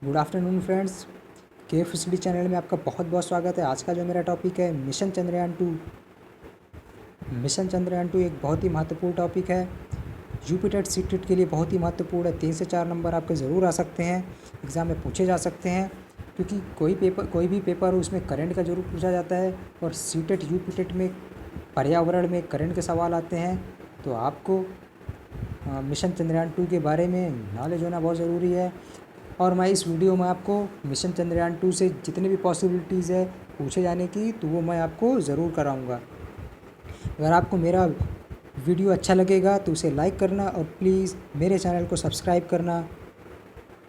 Good afternoon friends. KFCD channel में आपका बहुत बहुत स्वागत है। आज का जो मेरा टॉपिक है मिशन चंद्रयान 2। मिशन चंद्रयान 2 एक बहुत ही महत्वपूर्ण टॉपिक है। यूपीटेट सीटेट के लिए बहुत ही महत्वपूर्ण है। 3 से 4 नंबर आपके ज़रूर आ सकते हैं, एग्ज़ाम में पूछे जा सकते हैं, क्योंकि कोई भी पेपर हो उसमें करंट का ज़रूर पूछा जाता है। और सीटेट यूपीटेट में पर्यावरण में करंट के सवाल आते हैं। तो आपको मिशन चंद्रयान 2 के बारे में नॉलेज होना बहुत ज़रूरी है। और मैं इस वीडियो में आपको मिशन चंद्रयान 2 से जितनी भी पॉसिबिलिटीज़ है पूछे जाने की, तो वो मैं आपको ज़रूर कराऊंगा। अगर आपको मेरा वीडियो अच्छा लगेगा तो उसे लाइक करना और प्लीज़ मेरे चैनल को सब्सक्राइब करना।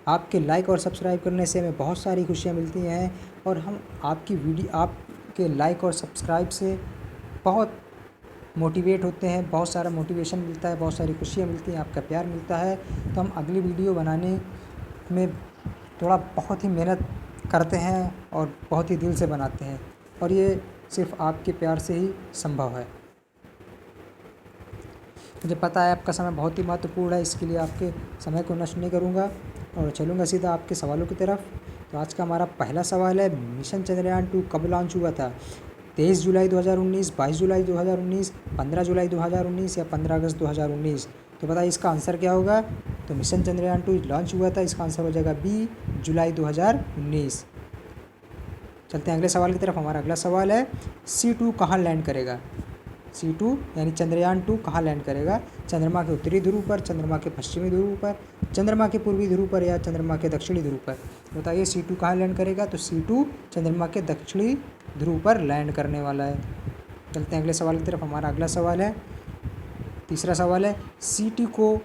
आपके लाइक और सब्सक्राइब करने से हमें बहुत सारी खुशियाँ मिलती हैं, और हम आपके लाइक और सब्सक्राइब से बहुत मोटिवेट होते हैं, बहुत सारा मोटिवेशन मिलता है, बहुत सारी खुशियाँ मिलती हैं, आपका प्यार मिलता है। तो हम अगली वीडियो बनाने में बहुत ही मेहनत करते हैं और बहुत ही दिल से बनाते हैं, और ये सिर्फ आपके प्यार से ही संभव है। मुझे पता है आपका समय बहुत ही महत्वपूर्ण है, इसके लिए आपके समय को नष्ट नहीं करूँगा और चलूँगा सीधा आपके सवालों की तरफ। तो आज का हमारा पहला सवाल है, मिशन चंद्रयान 2 कब लॉन्च हुआ था? 23 जुलाई 2019, 22 जुलाई 2019, 15 जुलाई 2019 या 15 अगस्त 2019? तो बताइए इसका आंसर क्या होगा। तो मिशन चंद्रयान 2 लॉन्च हुआ था, इसका आंसर हो जाएगा बी, जुलाई 2019। चलते हैं अगले सवाल की तरफ। हमारा अगला सवाल है, C2 कहाँ लैंड करेगा? C2 यानी चंद्रयान 2 कहाँ लैंड करेगा? चंद्रमा के उत्तरी ध्रुव पर, चंद्रमा के पश्चिमी ध्रुव पर, चंद्रमा के पूर्वी ध्रुव पर या चंद्रमा के दक्षिणी ध्रुव पर? बताइए C2 कहाँ लैंड करेगा। तो C2 चंद्रमा के दक्षिणी ध्रुव पर लैंड करने वाला है। चलते हैं अगले सवाल की तरफ। हमारा अगला सवाल है, तीसरा सवाल है, C2 को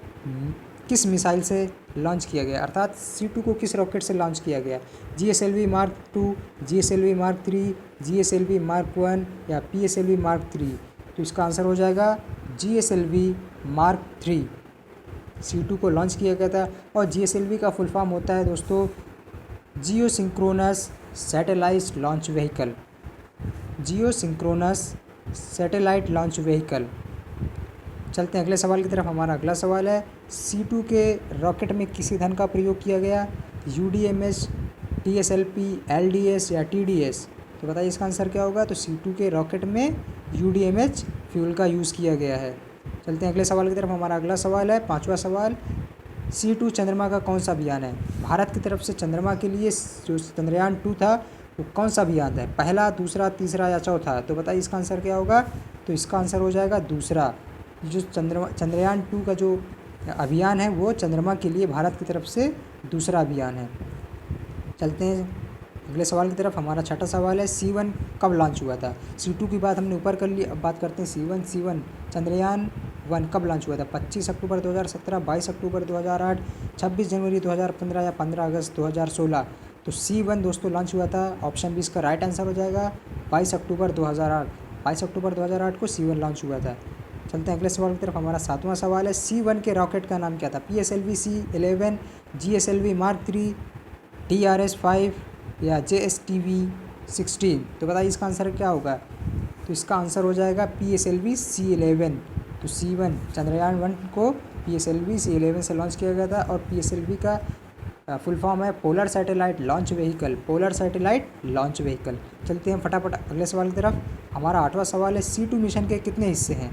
किस मिसाइल से लॉन्च किया गया, अर्थात C2 को किस रॉकेट से लॉन्च किया गया? GSLV Mark 2, GSLV Mark 3, GSLV Mark 1 या PSLV Mark 3? तो इसका आंसर हो जाएगा GSLV Mark 3। C2 को लॉन्च किया गया था, और GSLV का फुल फॉर्म होता है दोस्तों जियो सिंक्रोनस सैटेलाइट लॉन्च व्हीकल। जियो सिंक्रोनस सैटेलाइट लॉन्च व्हीकल। चलते हैं अगले सवाल की तरफ। हमारा अगला सवाल है, C2 के रॉकेट में किस ईंधन का प्रयोग किया गया? UDMH, TSLP, LDS या TDS? तो बताइए इसका आंसर क्या होगा। तो C2 के रॉकेट में UDMH फ्यूल का यूज़ किया गया है। चलते हैं अगले सवाल की तरफ। हमारा अगला सवाल है, पाँचवा सवाल, C2 चंद्रमा का कौन सा अभियान है? भारत की तरफ से चंद्रमा के लिए जो चंद्रयान 2 था वो कौन सा अभियान है? पहला, दूसरा, तीसरा या चौथा? तो बताइए इसका आंसर क्या होगा। तो इसका आंसर हो जाएगा दूसरा। जो चंद्रयान 2 का जो अभियान है वो चंद्रमा के लिए भारत की तरफ से दूसरा अभियान है। चलते हैं अगले सवाल की तरफ। हमारा छठा सवाल है, C1 कब लॉन्च हुआ था? C2 की बात हमने ऊपर कर ली, अब बात करते हैं C1 चंद्रयान 1 कब लॉन्च हुआ था? 25 अक्टूबर 2017, 22 अक्टूबर 2008, 26 जनवरी 2015 या 15 अगस्त 2016? तो C1 दोस्तों लॉन्च हुआ था, ऑप्शन बी इसका राइट आंसर हो जाएगा, 22 अक्टूबर 2008। 22 अक्टूबर 2008 को C1 लॉन्च हुआ था। चलते हैं अगले सवाल की तरफ। हमारा सातवां सवाल है, C1 के रॉकेट का नाम क्या था? PSLV C11, GSLV Mark 3, TRS-5 या JSTV-16? तो बताइए इसका आंसर क्या होगा। तो इसका आंसर हो जाएगा PSLV C11। तो C1 चंद्रयान 1 को PSLV C11 से लॉन्च किया गया था, और PSLV का फुल फॉर्म है polar satellite launch vehicle. Polar satellite launch vehicle. चलते हैं फटाफट अगले सवाल की तरफ। हमारा आठवां सवाल है, C2 मिशन के कितने हिस्से हैं?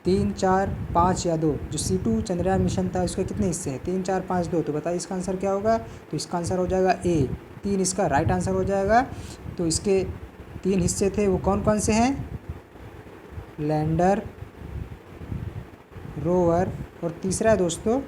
3, 4, 5 या 2? जो C2 चंद्रयान मिशन था उसके कितने हिस्से हैं? 3, 4, 5, 2? तो बताइए इसका आंसर क्या होगा। तो इसका आंसर हो जाएगा ए, 3 इसका राइट आंसर हो जाएगा। तो इसके 3 हिस्से थे, वो कौन कौन से हैं? लैंडर, रोवर, और तीसरा है दोस्तों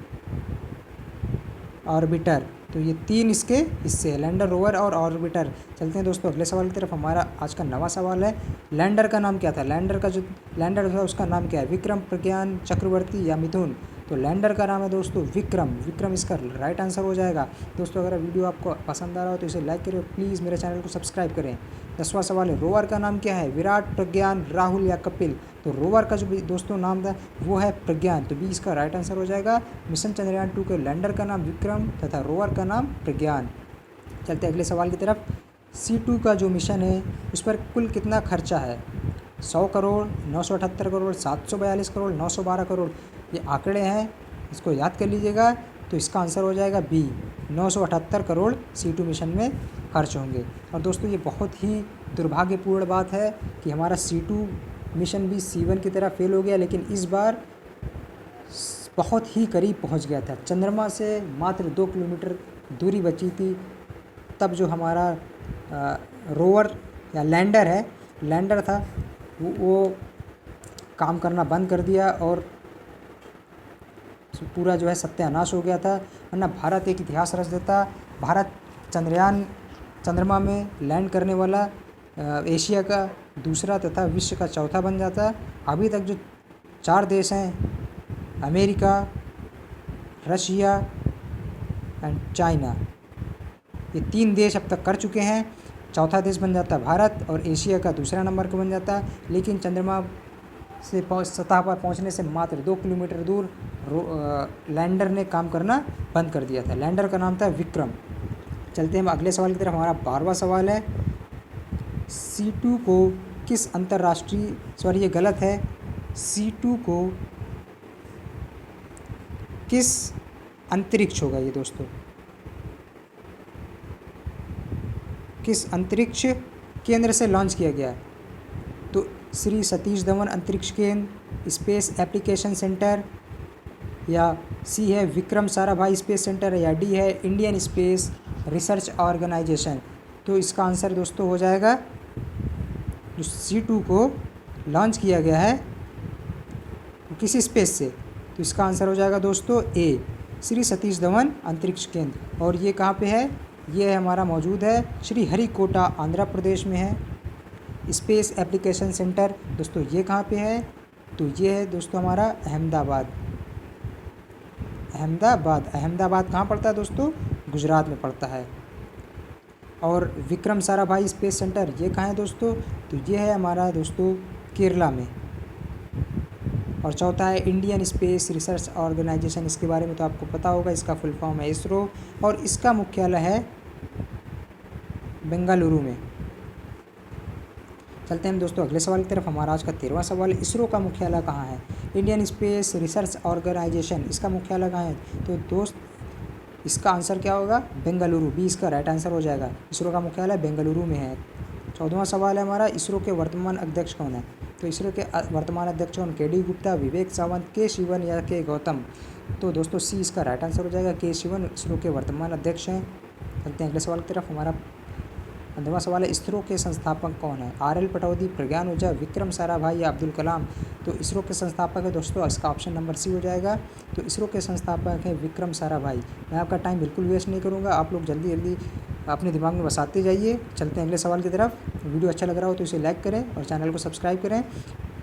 ऑर्बिटर। तो ये 3 इसके हिस्से हैं, लैंडर, रोवर और ऑर्बिटर। चलते हैं दोस्तों अगले सवाल की तरफ। हमारा आज का नवा सवाल है, लैंडर का नाम क्या था? लैंडर का जो लैंडर था उसका नाम क्या है? विक्रम, प्रज्ञान, चक्रवर्ती या मिथुन? तो लैंडर का नाम है दोस्तों विक्रम। विक्रम इसका राइट आंसर हो जाएगा। दोस्तों अगर वीडियो आपको पसंद आ रहा हो तो इसे लाइक करें, प्लीज़ मेरे चैनल को सब्सक्राइब करें। 10वां सवाल है, रोवर का नाम क्या है? विराट, प्रज्ञान, राहुल या कपिल? तो रोवर का जो दोस्तों नाम था वो है प्रज्ञान। तो बी इसका राइट आंसर हो जाएगा। मिशन चंद्रयान 2 के लैंडर का नाम विक्रम तथा रोवर का नाम प्रज्ञान। चलते अगले सवाल की तरफ। C2 का जो मिशन है उस पर कुल कितना खर्चा है? 100 करोड़, 978 करोड़, 742 करोड़, 912 करोड़? ये आंकड़े हैं, इसको याद कर लीजिएगा। तो इसका आंसर हो जाएगा बी, 978 करोड़ C2 मिशन में खर्च होंगे। और दोस्तों ये बहुत ही दुर्भाग्यपूर्ण बात है कि हमारा C2 मिशन भी C1 की तरह फेल हो गया, लेकिन इस बार बहुत ही करीब पहुंच गया था। चंद्रमा से मात्र 2 किलोमीटर दूरी बची थी, तब जो हमारा रोवर या लैंडर था वो काम करना बंद कर दिया और पूरा जो है सत्यानाश हो गया था। वरना भारत एक इतिहास रच देता। भारत चंद्रमा में लैंड करने वाला एशिया का दूसरा तथा विश्व का चौथा बन जाता। अभी तक जो 4 देश हैं, अमेरिका, रशिया एंड चाइना, ये 3 देश अब तक कर चुके हैं। चौथा देश बन जाता भारत और एशिया का दूसरा नंबर का बन जाता। लेकिन चंद्रमा से सतह पर पहुंचने से मात्र 2 किलोमीटर दूर लैंडर ने काम करना बंद कर दिया था। लैंडर का नाम था विक्रम। चलते हैं हम अगले सवाल की तरफ। हमारा 12वां सवाल है, C2 को किस अंतर्राष्ट्रीय, सॉरी ये गलत है, C2 को किस अंतरिक्ष होगा ये दोस्तों, किस अंतरिक्ष केंद्र से लॉन्च किया गया? तो श्री सतीश धवन अंतरिक्ष केंद्र, स्पेस एप्लीकेशन सेंटर, या सी है विक्रम साराभाई स्पेस सेंटर, या डी है इंडियन स्पेस रिसर्च ऑर्गेनाइजेशन। तो इसका आंसर दोस्तों हो जाएगा, जो C2 को लॉन्च किया गया है किसी स्पेस से, तो इसका आंसर हो जाएगा दोस्तों ए, श्री सतीश धवन अंतरिक्ष केंद्र। और ये कहाँ पे है? ये हमारा मौजूद है श्रीहरिकोटा आंध्र प्रदेश में है। स्पेस एप्लीकेशन सेंटर दोस्तों ये कहाँ पे है? तो ये है दोस्तों हमारा अहमदाबाद। अहमदाबाद कहाँ पड़ता है दोस्तों? गुजरात में पड़ता है। और विक्रम साराभाई स्पेस सेंटर ये कहाँ है दोस्तों? तो ये है हमारा दोस्तों केरला में। और चौथा है इंडियन स्पेस रिसर्च ऑर्गेनाइजेशन। इसके बारे में तो आपको पता होगा, इसका फुल फॉर्म है इसरो और इसका मुख्यालय है बेंगलुरु में। चलते हैं दोस्तों अगले सवाल की तरफ। हमारा आज का 13वां सवाल, इसरो का मुख्यालय कहाँ है? इंडियन स्पेस रिसर्च ऑर्गेनाइजेशन, इसका मुख्यालय कहाँ है? तो दोस्त इसका आंसर क्या होगा? बेंगलुरु, बी इसका राइट आंसर हो जाएगा। इसरो का मुख्यालय बेंगलुरु में है। 14वां सवाल है हमारा, इसरो के वर्तमान अध्यक्ष कौन है? तो इसरो के वर्तमान अध्यक्ष कौन? के डी गुप्ता, विवेक सावंत, के शिवन या के गौतम? तो दोस्तों सी इसका राइट आंसर हो जाएगा, के शिवन इसरो के वर्तमान अध्यक्ष हैं। चलते हैं अगले सवाल की तरफ। हमारा 15वां सवाल है, इसरो के संस्थापक कौन है? आर.एल. पटौदी, प्रज्ञान ओझा, विक्रम साराभाई या अब्दुल कलाम? तो इसरो के संस्थापक है दोस्तों, इसका ऑप्शन नंबर सी हो जाएगा। तो इसरो के संस्थापक है विक्रम साराभाई। मैं आपका टाइम बिल्कुल वेस्ट नहीं करूँगा, आप लोग जल्दी जल्दी अपने दिमाग में बसाते जाइए। चलते हैं अगले सवाल की तरफ। वीडियो अच्छा लग रहा हो तो इसे लाइक करें और चैनल को सब्सक्राइब करें।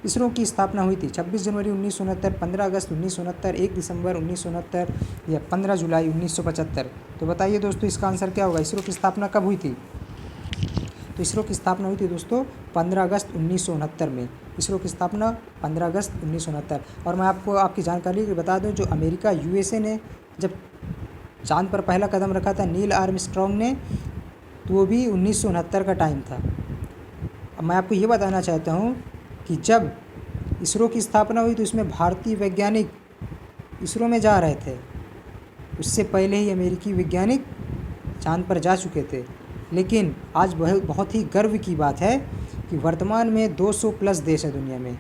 इसरो की स्थापना हुई थी 26 जनवरी 1969, 15 अगस्त 1969, 1 दिसंबर 1969 या 15 जुलाई 1975? तो बताइए दोस्तों इसका आंसर क्या होगा? इसरो की स्थापना कब हुई थी? तो इसरो की स्थापना हुई थी दोस्तों 15 अगस्त 1969 में। इसरो की स्थापना 15 अगस्त 1969। और मैं आपको आपकी जानकारी बता दूं, जो अमेरिका USA ने जब चांद पर पहला कदम रखा था नील आर्मस्ट्रॉन्ग ने, तो वो भी 1969 का टाइम था। अब मैं आपको ये बताना चाहता हूँ कि जब इसरो की स्थापना हुई तो इसमें भारतीय वैज्ञानिक इसरो में जा रहे थे। उससे पहले ही अमेरिकी वैज्ञानिक चांद पर जा चुके थे। लेकिन आज बहुत ही गर्व की बात है कि वर्तमान में 200 प्लस देश हैं दुनिया में,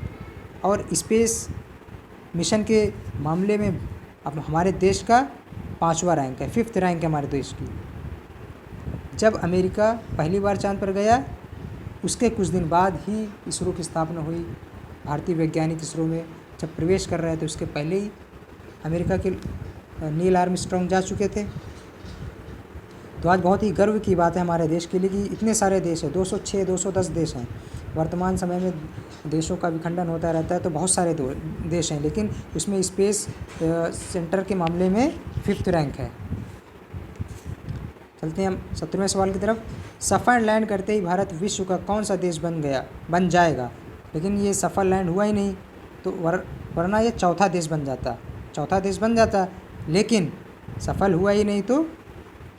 और स्पेस मिशन के मामले में अब हमारे देश का 5वां रैंक है, 5th रैंक है हमारे देश की। जब अमेरिका पहली बार चांद पर गया उसके कुछ दिन बाद ही इसरो की स्थापना हुई। भारतीय वैज्ञानिक इसरो में जब प्रवेश कर रहे थे उसके पहले ही अमेरिका के नील आर्मस्ट्रॉन्ग जा चुके थे। तो आज बहुत ही गर्व की बात है हमारे देश के लिए कि इतने सारे देश हैं, 206 210 देश हैं। वर्तमान समय में देशों का विखंडन होता रहता है तो बहुत सारे देश हैं, लेकिन उसमें स्पेस सेंटर के मामले में 5th रैंक है। चलते हैं हम 17वें सवाल की तरफ। सफल लैंड करते ही भारत विश्व का कौन सा देश बन जाएगा? लेकिन ये सफल लैंड हुआ ही नहीं, तो वरना ये चौथा देश बन जाता, लेकिन सफल हुआ ही नहीं। तो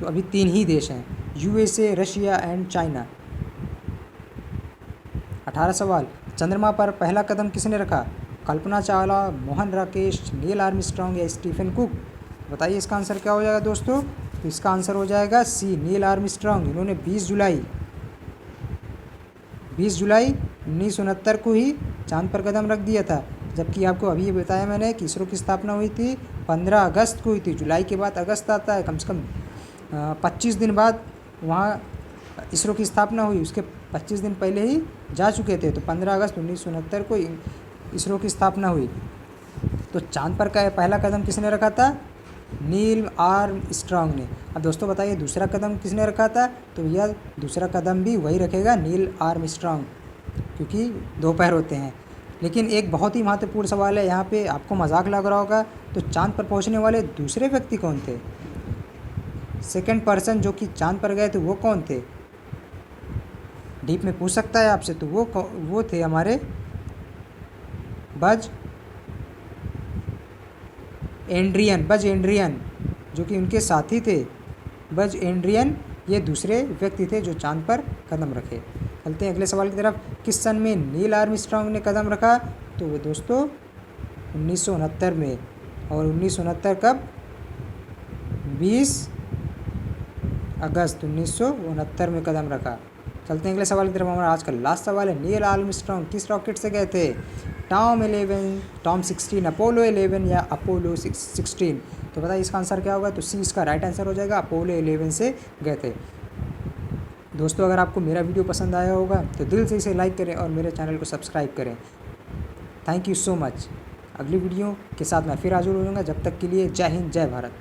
अभी 3 ही देश हैं, USA, रशिया एंड चाइना। 18 सवाल, चंद्रमा पर पहला कदम किसने रखा? कल्पना चावला, मोहन राकेश, नील आर्मस्ट्रॉन्ग या स्टीफन कुक? बताइए इसका आंसर क्या हो जाएगा दोस्तों? तो इसका आंसर हो जाएगा सी, नील आर्मस्ट्रांग। इन्होंने 20 जुलाई 1969 को ही चांद पर कदम रख दिया था। जबकि आपको अभी ये बताया मैंने कि इसरो की स्थापना हुई थी 15 अगस्त को हुई थी। जुलाई के बाद अगस्त आता है, कम से कम 25 दिन बाद वहाँ इसरो की स्थापना हुई। उसके 25 दिन पहले ही जा चुके थे। तो 15 अगस्त 1969 को इसरो की स्थापना हुई। तो चांद पर का पहला कदम किसने रखा था? नील आर्मस्ट्रांग ने। अब दोस्तों बताइए दूसरा कदम किसने रखा था? तो भैया दूसरा कदम भी वही रखेगा, नील आर्मस्ट्रांग, क्योंकि 2 पैर होते हैं। लेकिन एक बहुत ही महत्वपूर्ण सवाल है, यहाँ पे आपको मजाक लग रहा होगा, तो चांद पर पहुँचने वाले दूसरे व्यक्ति कौन थे? सेकंड पर्सन जो कि चांद पर गए थे वो कौन थे? डीप में पूछ सकता है आपसे। तो वो थे हमारे बज एंड्रियन, जो कि उनके साथी थे। बज एंड्रियन ये दूसरे व्यक्ति थे जो चांद पर कदम रखे। चलते हैं अगले सवाल की तरफ। किस सन में नील आर्मस्ट्रांग ने कदम रखा? तो वो दोस्तों 1969 में। और 1969 कब? 20 अगस्त 1969 में कदम रखा। चलते हैं अगले सवाल की तरफ। हमारा आज का लास्ट सवाल है, नील आर्मस्ट्रांग किस रॉकेट से गए थे? टॉम 16, अपोलो 11 या अपोलो 16? तो बताइए इसका आंसर क्या होगा? तो सी इसका राइट आंसर हो जाएगा, अपोलो 11 से गए थे। दोस्तों अगर आपको मेरा वीडियो पसंद आया होगा तो दिल से इसे लाइक करें और मेरे चैनल को सब्सक्राइब करें। Thank you so much. अगली वीडियो के साथ मैं फिर हाजिर हो जाऊँगा। जब तक के लिए जय हिंद, जय भारत।